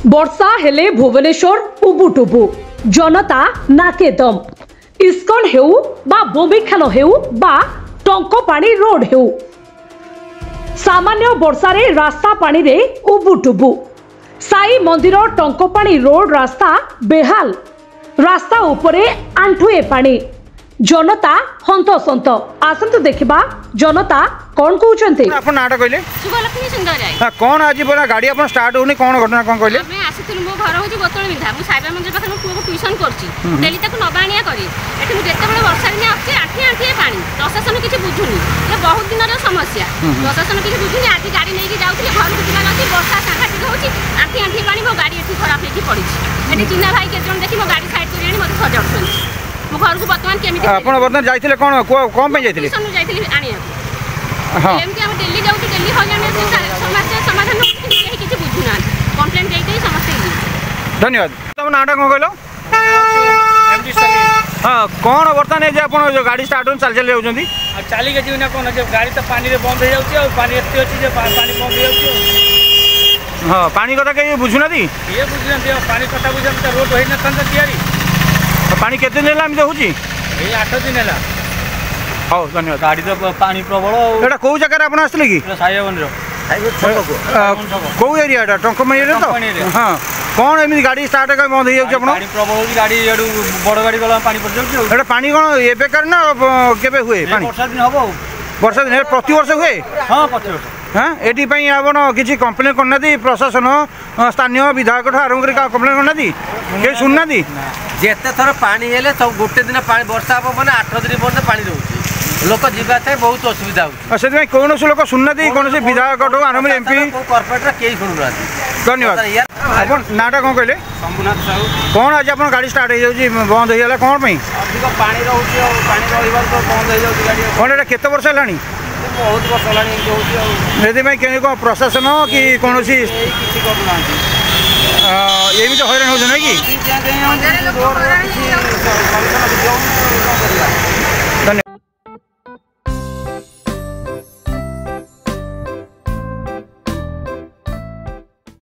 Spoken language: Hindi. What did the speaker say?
वर्षा हेले भुवनेश्वर उबुटुबु जनता नाके दम इस्कन हेउ बा बोबिखान हेउ बा टंकपाणी रोड हेउ सामान्य वर्षा रे रास्ता पानी रे उबुटुबु साई मंदिर टंकपाणी रोड रास्ता बेहाल रास्ता उपरे आंठुए पानी जनता हंतसंत आसंतु देखिबा जनता कौन कहते अपन नाटा कहले शुभलक्ष्मी सुंदर राय हां कौन आज बोला गाड़ी अपन स्टार्ट होनी कौन घटना कौन कहले मैं आसीथिलु मो घर होची बोतल बिंधा मु साइबर मंदिर पाखन पुओ को ट्यूशन करची डेली ताको नबाणिया करी एठी मु जेते बेले वर्षा दिन आछि आठी आठी पानी प्रशासन किछि बुझुनी ये बहुत दिन रो समस्या प्रशासन किछि बुझुनी आज गाड़ी नै कि जाउथिले घर को दिना नथि वर्षा सांघातिक होची आठी आठी पानी मो गाड़ी एठी खराब हेकी पड़िछि एठी चिन्ना भाई के जण देखि मो गाड़ी साइड करियानी मते सजाउछन मो घर को वर्तमान केमिति अपन वर्तमान जाइथिले कोन कोन पे जाइथिले ट्यूशन जाइथिले आनिया हां एमके हम दिल्ली जाउती दिल्ली हो जाने समस्या समाधान केही किछि बुझुना कंप्लेंट देई देई समस्या धन्यवाद तुम नाटा कौन कहलो एमडी सलीम हाँ कौन बर्तमान है आप गाड़ी स्टार्ट हो चल चल जाऊँगी चली के जीवना कौन जब गाड़ी तो पानी रे बंद हो जाउची और पानी एते अछि जे पानी बंद हो जाउची हाँ पानी कथा कहीं बुझुना ये बुझुना पानी कथा बुझा तो रोड होई न तंत तयारी पानी केते दिन एला होची ए 8 दिन एला हां धन्यवाद गाड़ी तो पानी प्रबल एटा को जगह आपन आसले की साई मंदिर को एरिया एटा टंकमणी रे तो हां कौन एमि गाड़ी स्टार्ट कर बंद हो जाउची आपन गाड़ी प्रबल होची गाड़ी एडू बड़ गाड़ी गला पानी पड़ जाउची एटा पानी कोन एबे करना केबे हुए पानी वर्षा दिन हबो वर्षा दिन प्रति वर्ष हुए हां प्रति वर्ष हाँ एटी पई आपण किछि कंप्लेन करना दी प्रशासन स्थानीय विधायक आरंभ कर कंप्लेन करना दी के सुनना दी जेते थर पानी हेले सब गोटे दिन पानी वर्षा हम माने 8 दिन पर्यंत पानी रहउची लोक जीवा थाय बहुत असुविधा होउची से में कौन लोक सुनना दी कौन से विधायक आरंभ एमपी कॉर्पोरेट रा केही सुनु रहती धन्यवाद अपन नाटा कौन कहले शंभुनाथ साहू कौन आज अपन गाड़ी स्टार्ट हो जाउची बंद हो गेला कौन पई अधिक पानी रहउची और पानी रहिबा तो बंद हो जाउची गाड़ी कौन एटा केते वर्ष लानी बहुत वर्ष लानी होउची यदि में के को प्रशासन कि कौन सी किछि कर नांती एमि तो हैरान हो कि रोड किछि